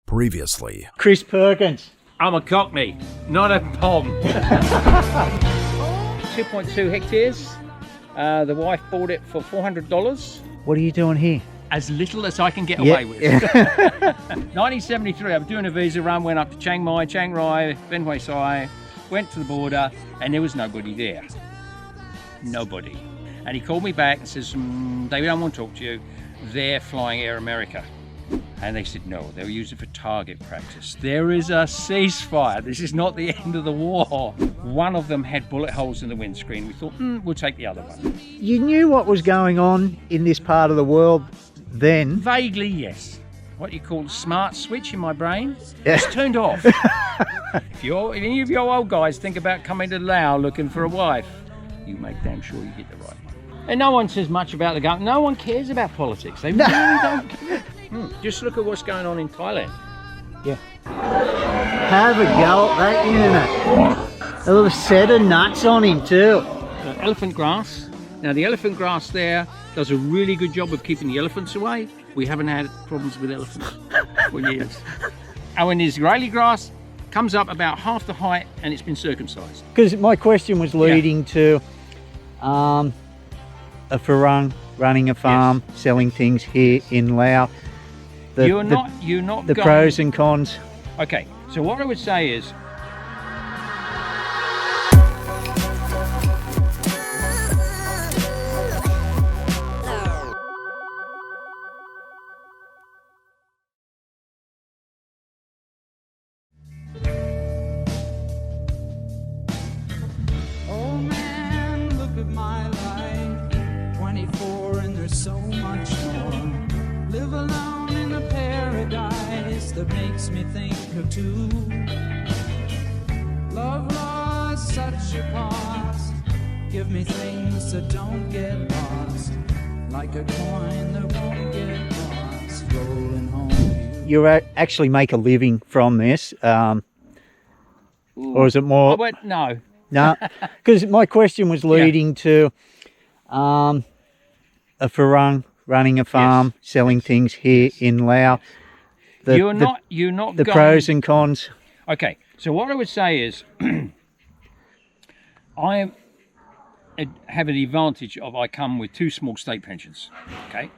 Previously. Chris Perkins. I'm a cockney, not a pom. 2.2 hectares. The wife bought it for $400. What are you doing here? As little as I can get away with. 1973, I was doing a visa run, went up to Chiang Mai, Chiang Rai, Ben Hue Sai, went to the border, and there was nobody there. Nobody. And he called me back and says, David, I want to talk to you. They're flying Air America. And they said, no, they were using it for target practice. There is a ceasefire. This is not the end of the war. One of them had bullet holes in the windscreen. We thought, we'll take the other one. You knew what was going on in this part of the world then? Vaguely, yes. What you call a smart switch in my brain is turned off. If any of your old guys think about coming to Laos looking for a wife, you make damn sure you get the right one. And no one says much about the government. No one cares about politics. They really don't care. Just look at what's going on in Thailand. Yeah. Have a go at that unit. A little set of nuts on him too. Elephant grass. Now the elephant grass there does a really good job of keeping the elephants away. We haven't had problems with elephants for years. And when there's Israeli grass, comes up about half the height and it's been circumcised. Because my question was leading to a farang running a farm, selling things here in Laos. You're not the going... pros and cons. Okay, so what I would say is, Oh man, look at my life. 24 and there's so much more. Live alone in a paradise that makes me think of two. Love lost such a cost. Give me things that don't get lost. Like a coin that won't get lost. Rolling home to you. You actually make a living from this, or is it more? no. No, because my question was leading to a farang running a farm, selling things here in Laos. You're not the going... pros and cons. Okay, so what I would say is, I have an advantage of I come with two small state pensions, okay?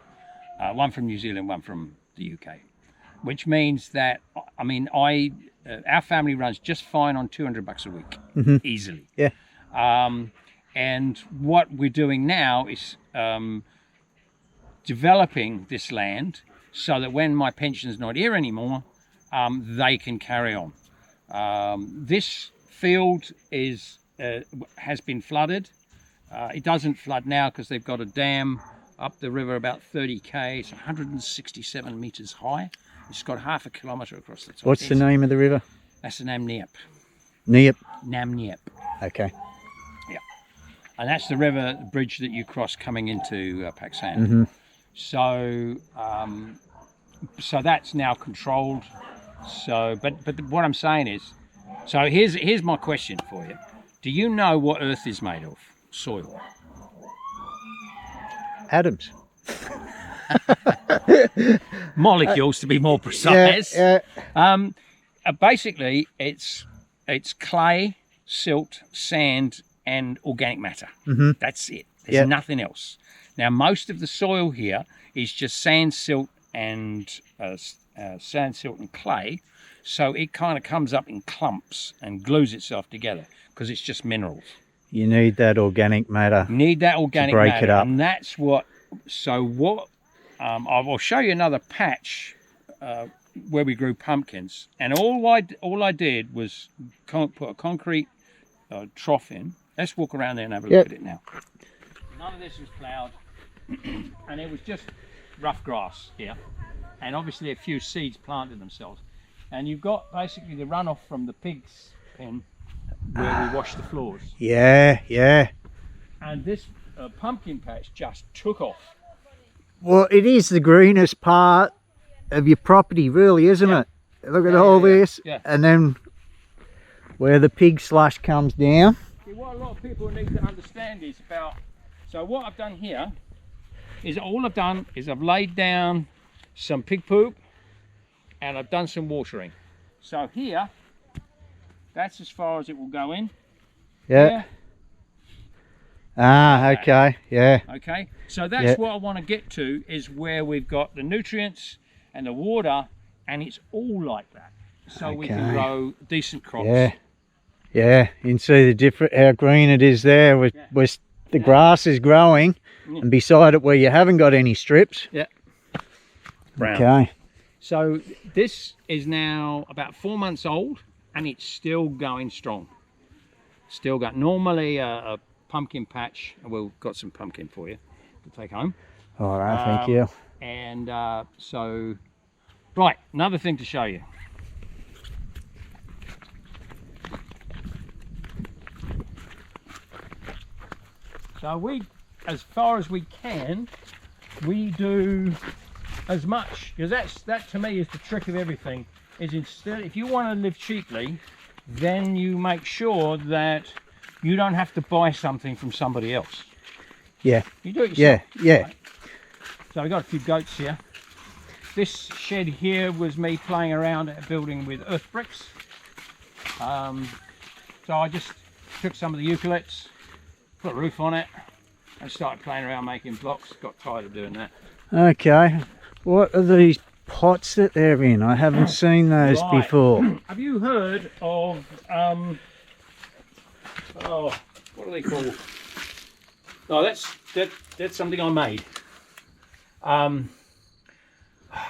One from New Zealand, one from the UK, which means that, I mean, our family runs just fine on $200 a week, easily. Yeah. And what we're doing now is developing this land so that when my pension's not here anymore, they can carry on. This field has been flooded. It doesn't flood now because they've got a dam up the river about 30k. It's 167 meters high. It's got half a kilometre across the top. What's the name of the river? That's the Nam Niep. Niep. Nam Niep. Okay. Yeah. And that's the river bridge that you cross coming into Pakistan. So, so that's now controlled. So, but what I'm saying is, so here's my question for you. Do you know what Earth is made of? Soil. Atoms. Molecules, to be more precise. Basically, it's clay, silt, sand, and organic matter. That's it. There's nothing else. Now, most of the soil here is just sand, silt, and clay. So it kind of comes up in clumps and glues itself together because it's just minerals. You need that organic matter. Need that organic to break matter, it up. and that's what. So what? I will show you another patch where we grew pumpkins, and all I did was put a concrete trough in. Let's walk around there and have a look at it now. None of this was ploughed, and it was just rough grass here, and obviously a few seeds planted themselves. And you've got basically the runoff from the pig's pen where we wash the floors. Yeah. And this pumpkin patch just took off. Well, it is the greenest part of your property, really, isn't it? Look at all this. Yeah. And then where the pig slush comes down. See, what a lot of people need to understand is about, so what I've done here is all I've done is I've laid down some pig poop and I've done some watering. So here, that's as far as it will go in. Yeah. Here. Ah, okay. Yeah. Okay, so that's what I want to get to, is where we've got the nutrients and the water, and it's all like that, so we can grow decent crops. Yeah. Yeah. You can see the different, how green it is there with the grass is growing, and beside it where you haven't got any strips. Yeah. Brown. Okay. So this is now about 4 months old, and it's still going strong. Still got normally a pumpkin patch. We've got some pumpkin for you to take home. All right, thank you. And so, right, another thing to show you. So we, as far as we can, we do as much, because that to me is the trick of everything. Is instead, if you want to live cheaply, then you make sure that you don't have to buy something from somebody else. Yeah. You do it yourself. Yeah. Right? So I've got a few goats here. This shed here was me playing around at building with earth bricks. So I just took some of the eucalypts, put a roof on it, and started playing around making blocks. Got tired of doing that. Okay. What are these pots that they're in? I haven't seen those before. Have you heard of oh, what are they called? Oh, that's something I made. I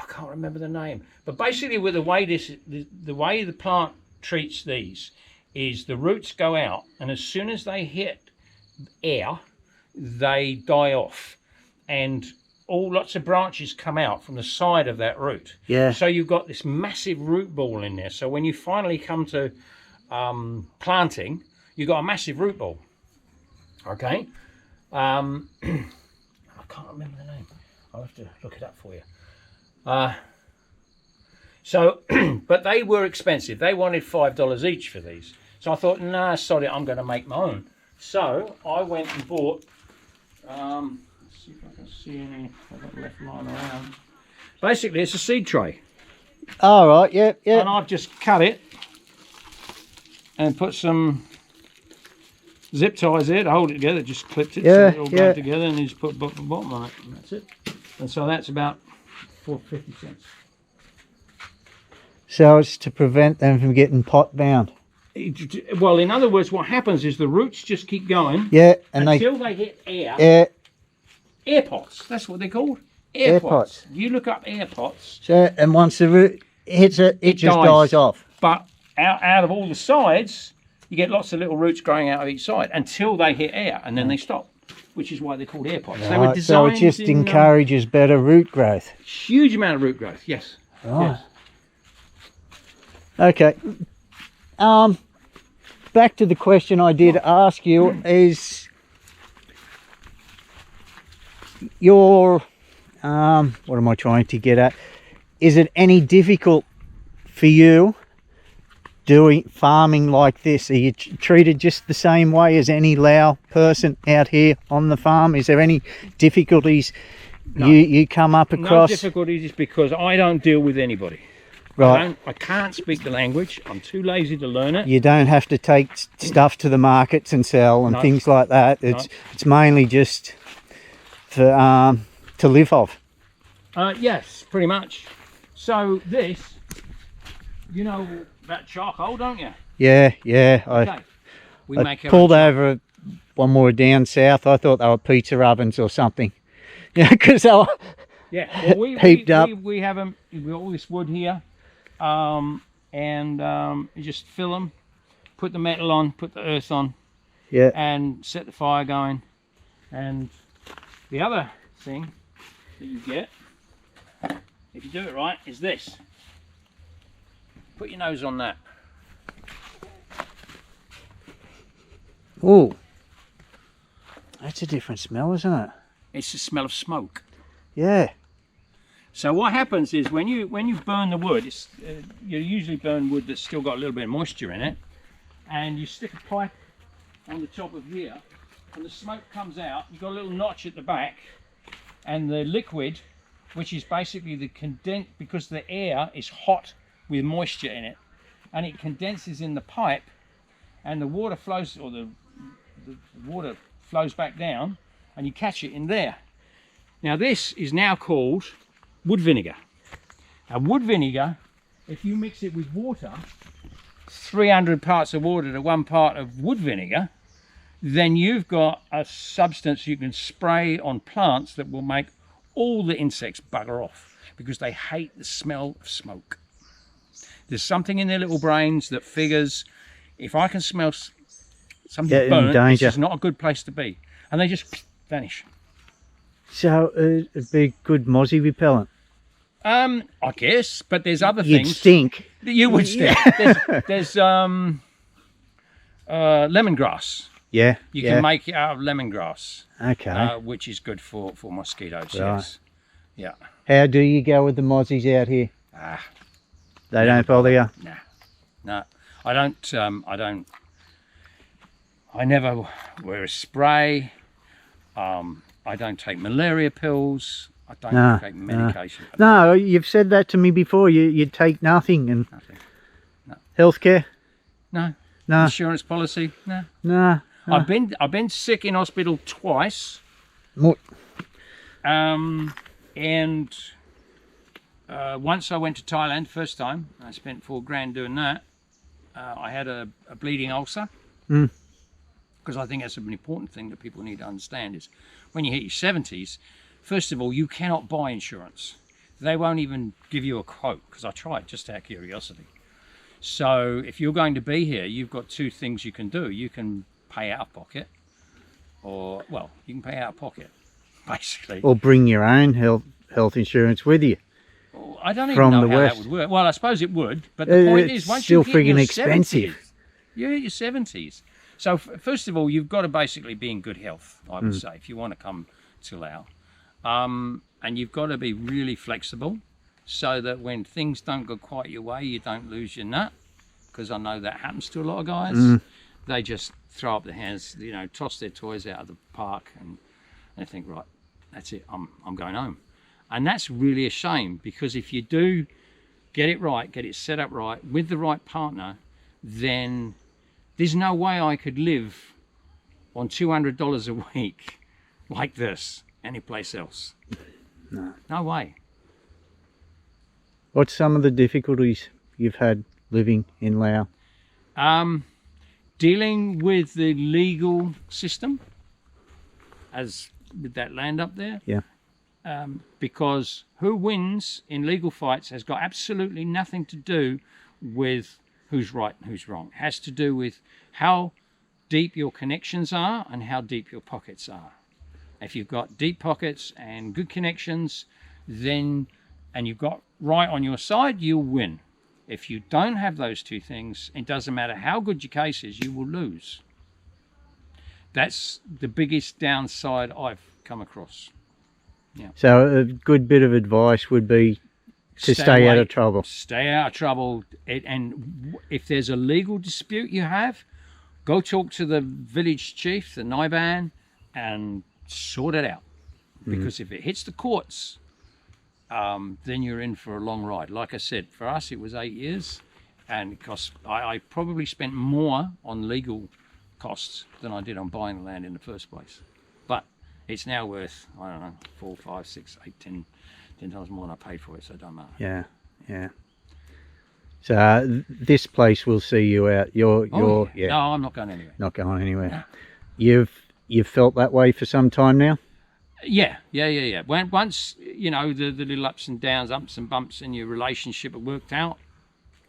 can't remember the name. But basically, with the way the way the plant treats these is the roots go out, and as soon as they hit air, they die off, and lots of branches come out from the side of that root. Yeah. So you've got this massive root ball in there. So when you finally come to planting, you've got a massive root ball. Okay. I can't remember the name. I'll have to look it up for you. But they were expensive. They wanted $5 each for these. So I thought, nah, sod it, I'm going to make my own. So I went and bought, let's see if I can see any, I've got left lying around. Basically, it's a seed tray. All right, yeah. And I've just cut it and put some zip ties there to hold it together. Just clipped it so it all goes together, and you just put the bottom on it, and that's it. And so that's about 4.50 cents. So it's to prevent them from getting pot bound. Well, in other words, what happens is the roots just keep going. Yeah, and until they hit air. Air pots. That's what they're called. Air pots. You look up air pots. So, and once the root hits it, it just dies off. But out of all the sides, you get lots of little roots growing out of each side until they hit air, and then they stop, which is why they're called air pots. Right. They were designed, so it just encourages better root growth. Huge amount of root growth, yes. Right. Yes. Okay. Back to the question I did ask you is your, what am I trying to get at? Is it any difficult for you doing farming like this? Are you treated just the same way as any Lao person out here on the farm? Is there any difficulties you come up across? No difficulties, is because I don't deal with anybody. Right. I can't speak the language. I'm too lazy to learn it. You don't have to take stuff to the markets and sell and things like that. It's mainly just for to live off. Yes, pretty much. So this, you know about charcoal, don't you? Yeah. Okay. I pulled over one more down south. I thought they were pizza ovens or something. Yeah, because they were heaped up. We have them. We've got all this wood here. You just fill them, put the metal on, put the earth on, and set the fire going. And the other thing that you get, if you do it right, is this. Put your nose on that. Oh, that's a different smell, isn't it? It's the smell of smoke. Yeah. So what happens is when you burn the wood, you usually burn wood that's still got a little bit of moisture in it, and you stick a pipe on the top of here, and the smoke comes out. You've got a little notch at the back, and the liquid which is basically the because the air is hot with moisture in it, and it condenses in the pipe, and the water flows, or the water flows back down, and you catch it in there. Now this is now called wood vinegar. Now wood vinegar, if you mix it with water, 300 parts of water to 1 part of wood vinegar, then you've got a substance you can spray on plants that will make all the insects bugger off, because they hate the smell of smoke. There's something in their little brains that figures, if I can smell something burnt, this is not a good place to be, and they just vanish. So it'd be good mozzie repellent. I guess, but there's other You'd things. stink. You would stink. There's lemongrass. Yeah. You can make it out of lemongrass. Okay. Which is good for mosquitoes. Right. Yes. Yeah. How do you go with the mozzies out here? They don't bother you? No. I never wear a spray. I don't take malaria pills. I don't take medication. No, you've said that to me before. You take nothing. And nothing. No. Healthcare? No. No. Insurance policy? No. No. I've been sick in hospital twice. What? And once I went to Thailand first time. I spent $4,000 doing that. I had a bleeding ulcer. Because I think that's an important thing that people need to understand is when you hit your 70s, first of all, you cannot buy insurance. They won't even give you a quote, because I tried just out of curiosity. So if you're going to be here, you've got two things you can do. You can pay out of pocket, or, well, you can pay out of pocket, basically. Or bring your own health insurance with you. Well, I don't even know how that would work. Well, I suppose it would, but the point is, once you hit your 70s, you hit your 70s. So first of all, you've got to basically be in good health, I would say, if you want to come to Laos. And you've got to be really flexible so that when things don't go quite your way, you don't lose your nut, because I know that happens to a lot of guys. They just throw up their hands, you know, toss their toys out of the park, and they think, right, that's it, I'm going home. And that's really a shame, because if you do get it right, get it set up right with the right partner, then there's no way I could live on $200 a week like this anyplace else. No way. What's some of the difficulties you've had living in Laos? Dealing with the legal system, as with that land up there. Yeah. Because who wins in legal fights has got absolutely nothing to do with who's right and who's wrong. It has to do with how deep your connections are and how deep your pockets are. If you've got deep pockets and good connections, then, and you've got right on your side, you'll win. If you don't have those two things, it doesn't matter how good your case is, you will lose. That's the biggest downside I've come across. Yeah. So a good bit of advice would be to stay out of trouble. Stay out of trouble. And if there's a legal dispute you have, go talk to the village chief, the Naiban, and sort it out. Because if it hits the courts, then you're in for a long ride. Like I said, for us it was 8 years, and it cost, I probably spent more on legal costs than I did on buying the land in the first place. But it's now worth, I don't know, 4, 5, 6, 8, 10 times more than I paid for it, so it don't matter. Yeah, yeah. So this place will see you out. Yeah. No, I'm not going anywhere. Not going anywhere. No. You've felt that way for some time now? Yeah. Once, you know, the little ups and bumps in your relationship are worked out,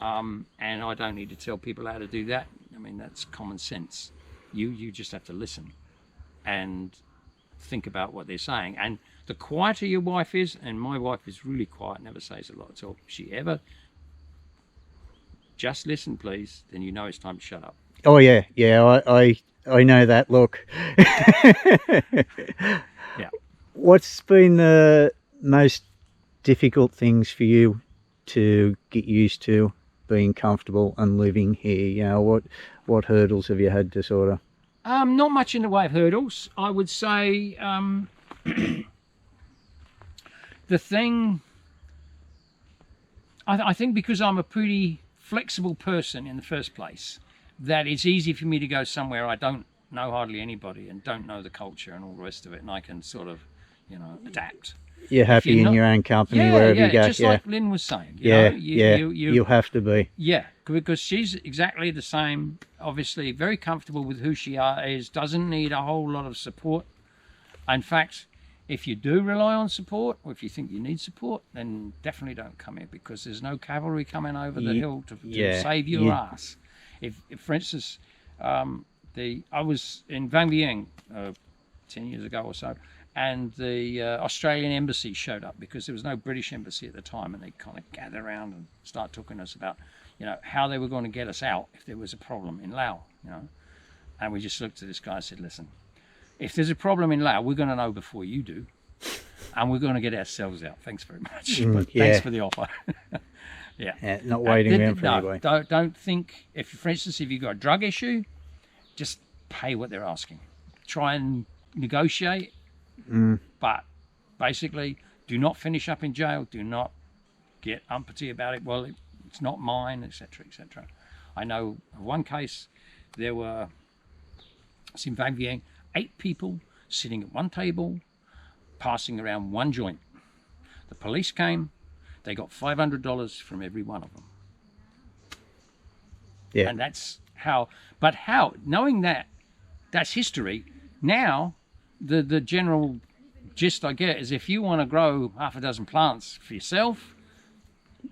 and I don't need to tell people how to do that. I mean, that's common sense. You just have to listen and think about what they're saying. And the quieter your wife is, and my wife is really quiet, never says a lot at all. If she ever, just listen please, then you know it's time to shut up. Oh yeah, I know that look. Yeah. What's been the most difficult things for you to get used to being comfortable and living here? You know, what hurdles have you had to sort of? Not much in the way of hurdles. I would say the the thing, I think because I'm a pretty flexible person in the first place, that it's easy for me to go somewhere I don't know hardly anybody and don't know the culture and all the rest of it, and I can sort of, you know, adapt. You're happy in your own company wherever you go. Just like Lynn was saying. You have to be. Yeah, because she's exactly the same. Obviously, very comfortable with who she is. Doesn't need a whole lot of support. In fact, if you do rely on support, or if you think you need support, then definitely don't come here, because there's no cavalry coming over the hill to save your ass. If, for instance, I was in Vientiane 10 years ago or so, and the Australian embassy showed up, because there was no British embassy at the time, and they kind of gathered around and start talking to us about, you know, how they were going to get us out if there was a problem in Laos, you know. And we just looked at this guy and said, listen, if there's a problem in Laos, we're going to know before you do, and we're going to get ourselves out. Thanks very much. But thanks for the offer. Not waiting around for anybody. Don't think, if, for instance, if you've got a drug issue, just pay what they're asking. Try and negotiate. But basically, do not finish up in jail. Do not get uppity about it. Well, it's not mine, etc., etc. I know of one case, there were, it's in Vientiane, 8 people sitting at one table, passing around one joint. The police came. They got $500 from every one of them. Yeah. And that's how. But how? Knowing that, that's history. Now, the general gist I get is, if you want to grow half a dozen plants for yourself,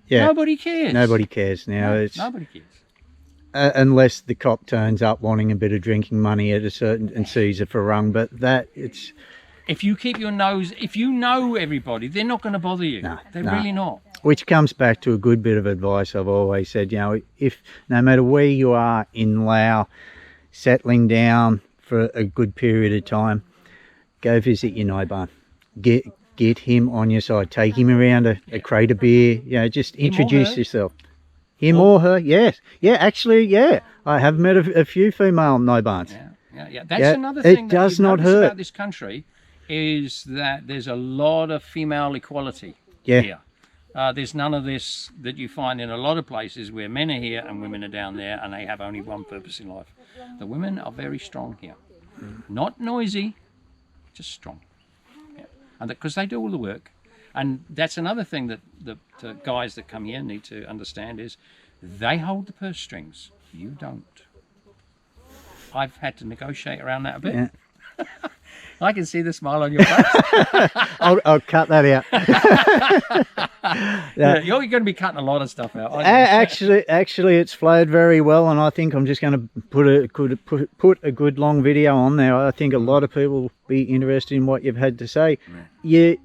nobody cares. Nobody cares now. Nobody cares. Unless the cop turns up wanting a bit of drinking money at a certain and sees a farung, but that it's. If you keep your nose, if you know everybody, they're not going to bother you. No, they're really not. Which comes back to a good bit of advice I've always said. You know, if no matter where you are in Laos, settling down for a good period of time, go visit your neighbour. Get him on your side. Take him around a crate of beer. You know, just introduce yourself. Him or her, yes. Yeah, actually, yeah. I have met a few female neighbours. Yeah. That's another thing it does not hurt about this country, is that there's a lot of female equality here. There's none of this that you find in a lot of places where men are here and women are down there, and they have only one purpose in life. The women are very strong here. Not noisy, just strong. And because they do all the work. And that's another thing that the guys that come here need to understand, is they hold the purse strings. You don't. I've had to negotiate around that a bit. Yeah. I can see the smile on your face. I'll cut that out. You're going to be cutting a lot of stuff out. Actually, it's flowed very well, and I think I'm just going to put a good long video on there. I think a lot of people will be interested in what you've had to say. Yeah.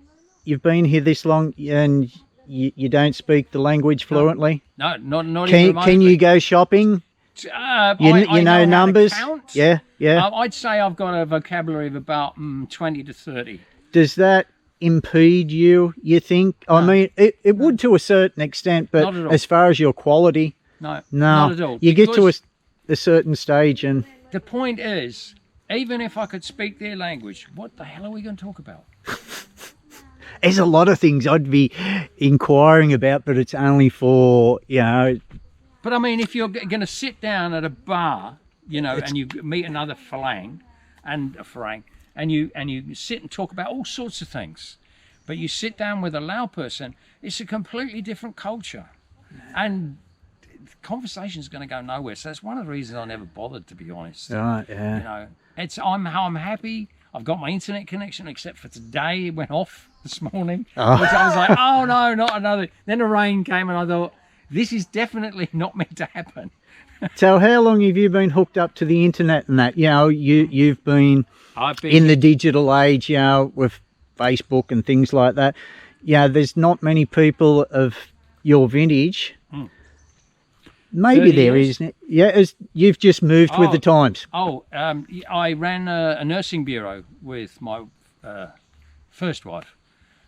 You've been here this long, and you don't speak the language fluently? No, not even remotely. Can you go shopping? You know numbers? Yeah. I'd say I've got a vocabulary of about 20 to 30. Does that impede you think? No. I mean, it would to a certain extent, but as far as your quality, no, not at all. You get to a certain stage, and the point is, even if I could speak their language, what the hell are we going to talk about? There's a lot of things I'd be inquiring about, but it's only for, you know. But I mean, if you're going to sit down at a bar, you know, and you meet another Farang, and you sit and talk about all sorts of things, but you sit down with a Lao person, it's a completely different culture, and the conversation's going to go nowhere. So that's one of the reasons I never bothered, to be honest. Right, yeah. You know, I'm happy. I've got my internet connection, except for today. It went off this morning. Which I was like, oh no, not another. Then the rain came, and I thought, this is definitely not meant to happen. So how long have you been hooked up to the internet and that? You know, you've been in the digital age, you know, with Facebook and things like that. Yeah, there's not many people of your vintage. Maybe there is, isn't it? Yeah, you've just moved with the times. I ran a nursing bureau with my first wife.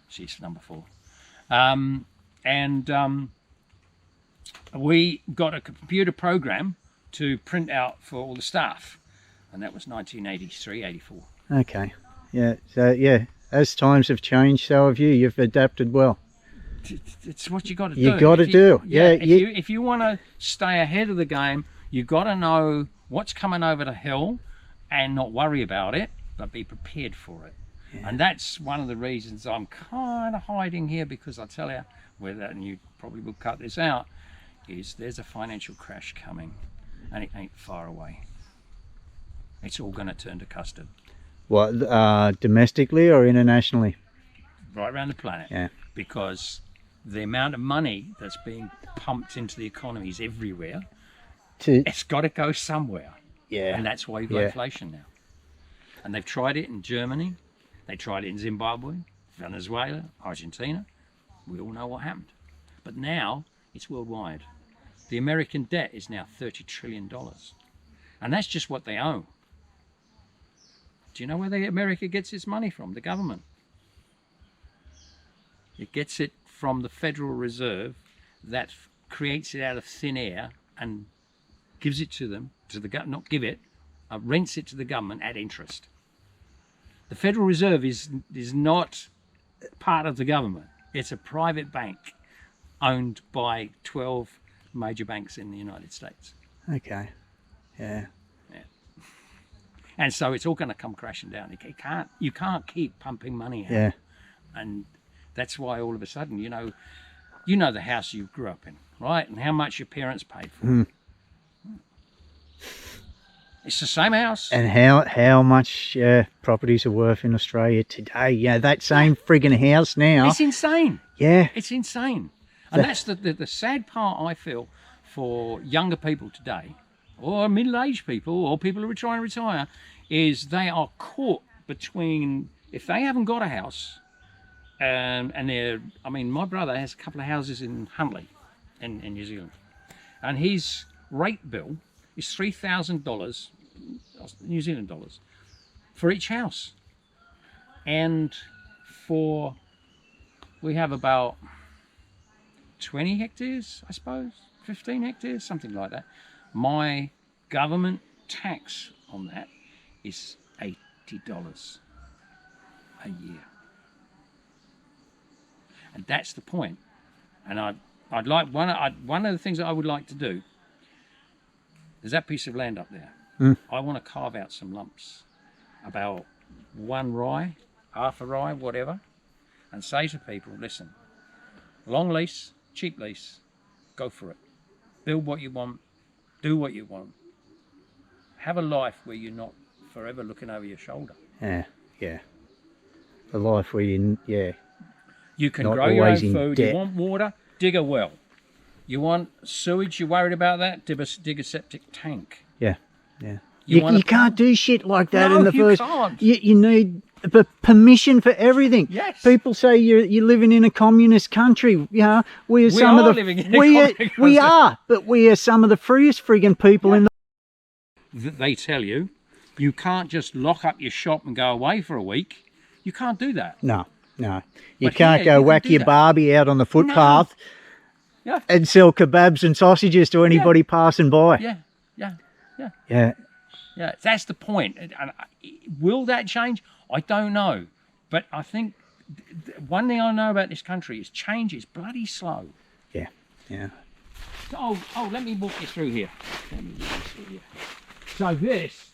She's number 4. We got a computer program to print out for all the staff, and that was 1983, 84. Okay, yeah. So yeah, as times have changed, so have you. You've adapted well. It's what you got to do. You got to do. Yeah. If you want to stay ahead of the game, you got to know what's coming over the hill, and not worry about it, but be prepared for it. Yeah. And that's one of the reasons I'm kind of hiding here, because I tell you, and you probably will cut this out, is there's a financial crash coming, and it ain't far away. It's all going to turn to custard. What, domestically or internationally? Right around the planet. Yeah. Because the amount of money that's being pumped into the economies everywhere, it's got to go somewhere. Yeah. And that's why you've got inflation now. And they've tried it in Germany, they tried it in Zimbabwe, Venezuela, Argentina. We all know what happened. But now it's worldwide. The American debt is now $30 trillion. And that's just what they own. Do you know where America gets its money from? The government. It gets it from the Federal Reserve that creates it out of thin air and gives it to them, not give it, rents it to the government at interest. The Federal Reserve is not part of the government. It's a private bank owned by 12 major banks in the United States. Okay. Yeah. And so it's all going to come crashing down. You can't keep pumping money out. Yeah. And that's why all of a sudden, you know the house you grew up in, right? And how much your parents paid for it. It's the same house. And how much properties are worth in Australia today? Yeah, that same friggin' house now. It's insane. Yeah. It's insane. And that's the sad part, I feel, for younger people today, or middle-aged people, or people who are trying to retire, is they are caught between, if they haven't got a house, and my brother has a couple of houses in Huntley, in New Zealand, and his rate bill is $3,000 New Zealand dollars for each house. And we have about 20 hectares, I suppose, 15 hectares, something like that. My government tax on that is $80 a year. And that's the point. And I'd like one of the things that I would like to do. There's that piece of land up there. I want to carve out some lumps, about 1 rye, half a rye, whatever, and say to people, listen, long lease, cheap lease, go for it. Build what you want, do what you want. Have a life where you're not forever looking over your shoulder. Yeah. A life where you can not grow your own always in food. debt. You want water, dig a well. You want sewage, you're worried about that, dig a septic tank. Yeah. You can't do shit like that No, in the you first. can't. You need permission for everything. Yes. People say you're living in a communist country. We are some of the living in a communist country. We are, but we are some of the freest friggin' people in the. They tell you can't just lock up your shop and go away for a week. You can't do that. No. You But can't here, go you whack can do your that. Barbie out on the footpath Yeah. and sell kebabs and sausages to anybody passing by. Yeah. That's the point. And will that change? I don't know. But I think one thing I know about this country is change is bloody slow. Yeah. Oh, let me walk you through here. So this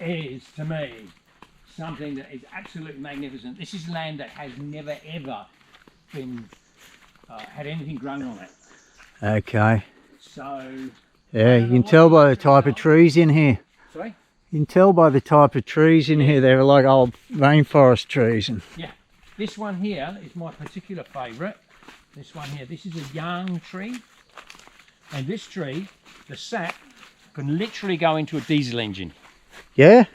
is, to me, something that is absolutely magnificent. This is land that has never, ever been had anything grown on it. Okay. So... Yeah, you can tell by the type of trees in here. Sorry? You can tell by the type of trees in here. They're like old rainforest trees. Yeah. This one here is my particular favourite. This one here. This is a young tree. And this tree, the sap, can literally go into a diesel engine. Yeah?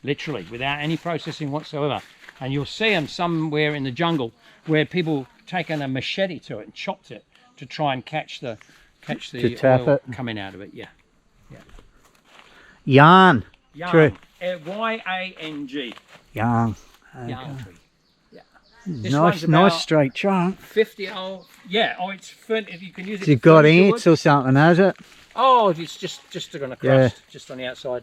Literally, without any processing whatsoever. And you'll see them somewhere in the jungle where people taken a machete to it and chopped it to try and catch the tap oil it. coming out of it. Yeah. Yarn. Tree. Y-A-N-G. Yarn. Yarn tree. Yeah. This Nice, one's nice about straight trunk. 50 old. Yeah. Oh, it's if you can use it. Has it got ants or something, has it? Oh, it's just going to crust just on the outside.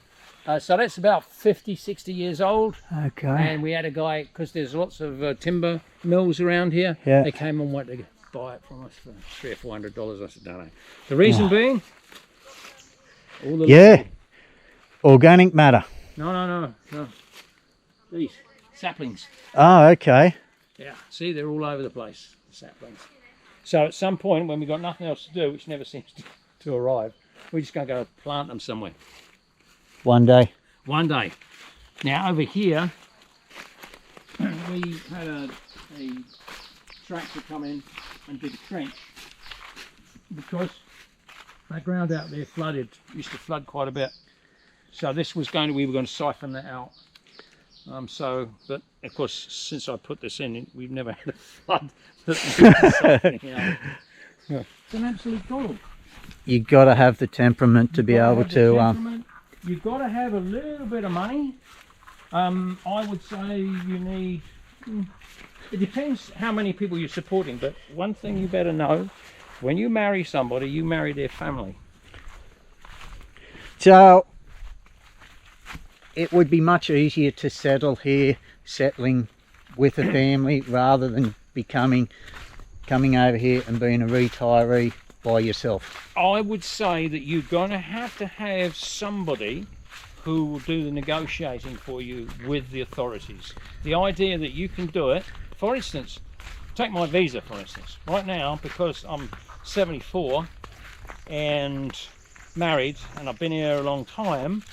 So that's about 50, 60 years old. Okay. And we had a guy, because there's lots of timber mills around here. Yeah. They came and wanted to buy it from us for $300 or $400. I said, no. The reason being, all the Yeah. Organic matter. No. These saplings. Oh, okay. Yeah. See, they're all over the place. The saplings. So at some point, when we've got nothing else to do, which never seems to arrive, we're just going to go plant them somewhere. One day. One day. Now over here, we had a tractor come in and dig a trench because that ground out there used to flood quite a bit. So this was we were going to siphon that out. But of course, since I put this in, we've never had a flood. It's an absolute doddle. You got to have the temperament to be able to. You've got to have a little bit of money. I would say you need. It depends how many people you're supporting, but one thing you better know: when you marry somebody, you marry their family. So it would be much easier to settle here, settling with a family, rather than coming over here and being a retiree by yourself. I would say that you're going to have somebody who will do the negotiating for you with the authorities. The idea that you can do it, for instance, take my visa for instance. Right now, because I'm 74 and married and I've been here a long time,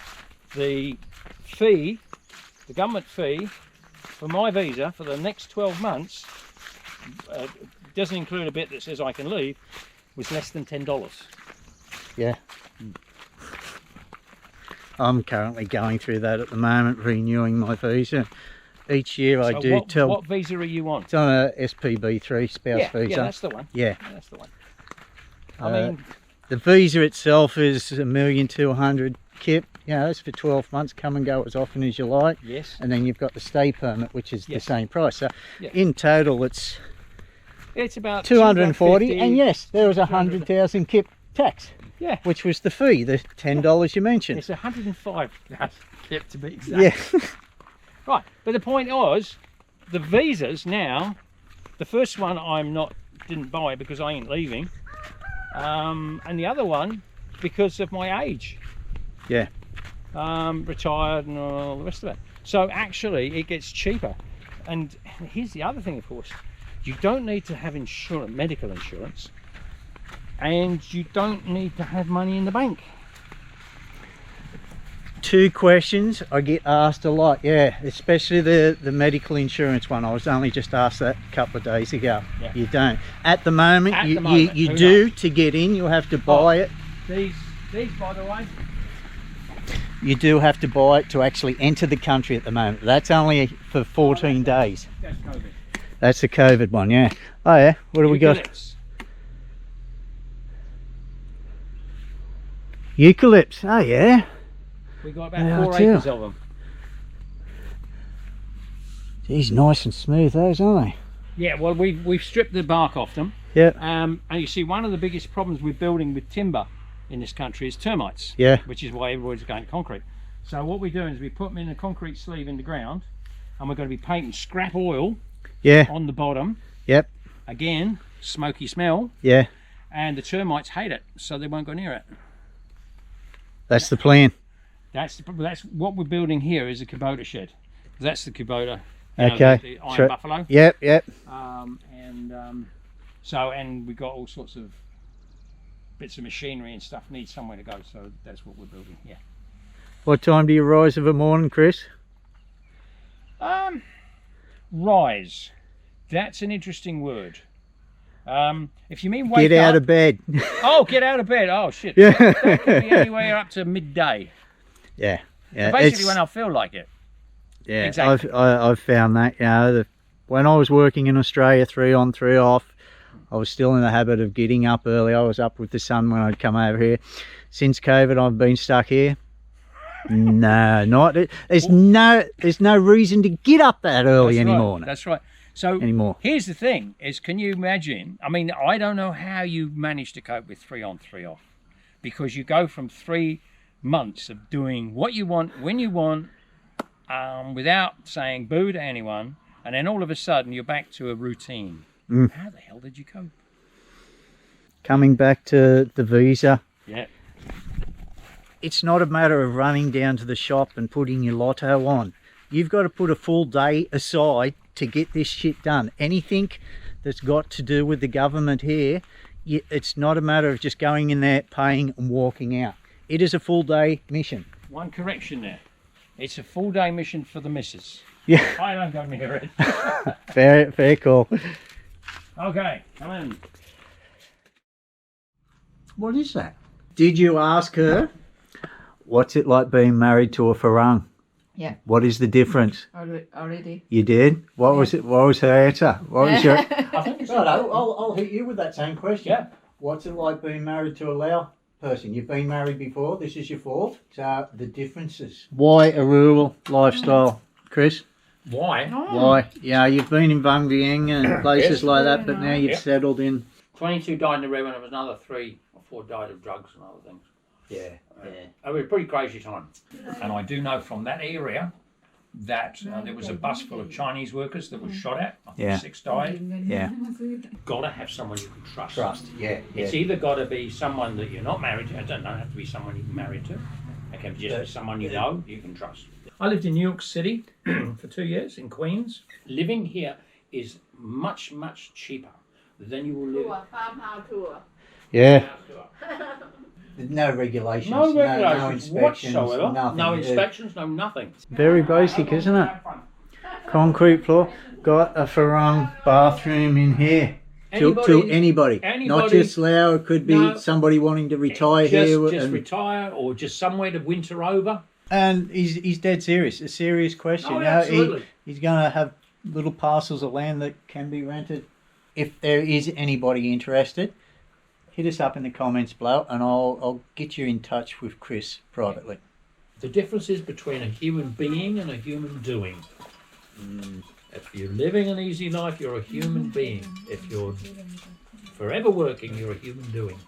the government fee for my visa for the next 12 months, doesn't include a bit that says I can leave, was less than $10. Yeah. I'm currently going through that at the moment, renewing my visa. Each year I do tell... What visa are you on? It's on a SPB3 spouse visa. Yeah, that's the one. Yeah. That's the one. I mean... The visa itself is $1,200,000 kip. You know, it's for 12 months, come and go as often as you like. Yes. And then you've got the stay permit, which is the same price. So yeah. In total it's about 240, and yes, there was 100,000 kip tax. Yeah. Which was the fee, the $10 you mentioned. It's 105,000 kip to be exact. Yeah. Right, but the point was, the visas now, the first one didn't buy because I ain't leaving, and the other one because of my age. Yeah. Retired and all the rest of it. So actually it gets cheaper. And here's the other thing, of course, you don't need to have medical insurance, and you don't need to have money in the bank. Two questions I get asked a lot, yeah, especially the medical insurance one. I was only just asked that a couple of days ago. Yeah. You don't. At the moment, you do. To get in, you'll have to buy it. These, by the way. You do have to buy it to actually enter the country at the moment. That's only for 14 days. That's COVID. That's the COVID one, yeah. Oh yeah, what do we got? Eucalypts, oh yeah. We got about 4 acres of them. Geez, nice and smooth those, aren't they? Yeah, well we've stripped the bark off them. Yeah. And you see, one of the biggest problems with building with timber in this country is termites. Yeah. Which is why everybody's going to concrete. So what we're doing is we put them in a concrete sleeve in the ground, and we're going to be painting scrap oil. Yeah. On the bottom. Yep. Again, smoky smell. Yeah. And the termites hate it, so they won't go near it. That's the plan. That's what we're building here is a Kubota shed. That's the Kubota. Okay. The Iron Buffalo. Yep, yep. And we've got all sorts of bits of machinery and stuff need somewhere to go, so that's what we're building here. What time do you rise of a morning, Chris? Rise. That's an interesting word. If you mean wake up... Get out of bed. Oh, get out of bed. Oh, shit. Yeah. That could be anywhere up to midday. Yeah. Yeah. So basically when I feel like it. Yeah, exactly. I've found that, you know, when I was working in Australia 3 on 3 off, I was still in the habit of getting up early. I was up with the sun when I'd come over here. Since COVID, I've been stuck here. No, there's no reason to get up that early anymore. Right. That's right. So here's the thing: is can you imagine? I mean, I don't know how you manage to cope with 3 on 3 off, because you go from 3 months of doing what you want, when you want, without saying boo to anyone, and then all of a sudden you're back to a routine. How the hell did you cope? Coming back to the visa, Yeah. it's not a matter of running down to the shop and putting your lotto on. You've got to put a full day aside to get this shit done. Anything that's got to do with the government here, it's not a matter of just going in there, paying and walking out. It is a full day mission. One correction there. It's a full day mission for the missus. Yeah. I don't go near it. Fair call. Okay, come in. What is that? Did you ask her, what's it like being married to a Farang? Yeah. What is the difference? Already. You did? What was it? What was her answer? What was your... I think it's I'll hit you with that same question. Yeah. What's it like being married to a Lao person? You've been married before. This is your fourth. So the differences. Why a rural lifestyle, Chris? Why? Why? Yeah, you've been in Vang Vieng and places Yes. like that, but now you've Yep. settled in. 22 died in the river, and there was another 3 or 4 died of drugs and other things. Yeah. It was a pretty crazy time. And I do know from that area that there was a bus full of Chinese workers that was shot at. I think Yeah. 6 died. Yeah. Gotta have someone you can trust. Yeah. It's either got to be someone that you're not married to. It doesn't have to be someone you're married to. It can just be someone you know, you can trust. I lived in New York City for 2 years in Queens. Living here is much, much cheaper than you will live. Farmhouse tour. Yeah. No regulations. No No regulations inspections. whatsoever. Nothing. No inspections, no nothing. Very basic, isn't it? Concrete floor. Got a Farang bathroom in here. To anybody. Not just Lao. It could be No. somebody wanting to retire here. Just and, retire or just somewhere to winter over. and he's dead serious. A serious question. Oh, You know, absolutely. he's going to have little parcels of land that can be rented. If there is anybody interested, hit us up in the comments below and I'll get you in touch with Chris privately. The difference is between a human being and a human doing. If you're living an easy life, you're a human being. If you're forever working, you're a human doing.